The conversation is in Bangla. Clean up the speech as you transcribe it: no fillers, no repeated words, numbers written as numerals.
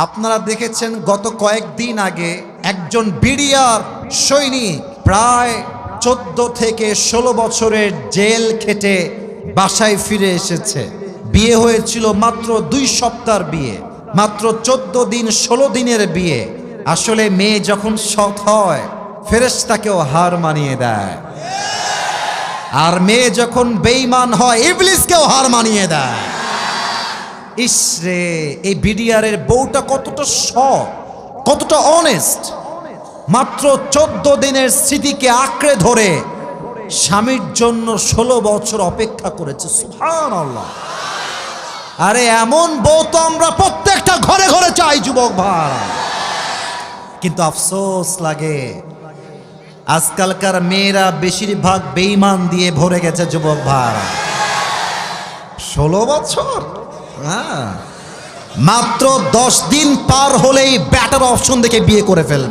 আপনারা দেখেছেন গত কয়েকদিন আগে একজন বিডিআর সৈনিক প্রায় 14 থেকে 16 বছরের জেল খেটে বাসায় ফিরে এসেছে। বিয়ে হয়েছিল মাত্র 2 সপ্তাহের বিয়ে, মাত্র 14 দিন 16 দিনের বিয়ে। আসলে মেয়ে যখন সৎ হয় ফেরেশতাকেও হার মানিয়ে দেয়, আর মেয়ে যখন বেঈমান হয় ইবলিসকেও হার মানিয়ে দেয়। ইসরে, এই বিডিআরের বউটা কতটা সৎ, কতটা অনেস্ট। মাত্র 14 দিনের স্মৃতিকে আঁকড়ে ধরে স্বামীর জন্য 16 বছর অপেক্ষা করেছে। সুবহানাল্লাহ। আরে এমন বউ তো আমরা প্রত্যেকটা ঘরে ঘরে চাই যুবক ভাই, কিন্তু আফসোস লাগে আজকালকার মেয়েরা বেশিরভাগ বেঈমান দিয়ে ভরে গেছে যুবক ভাই। 16 বছর, মাত্র 10 দিন পার হলেই ব্যাটার অপশন দেখে বিয়ে করে ফেলবে।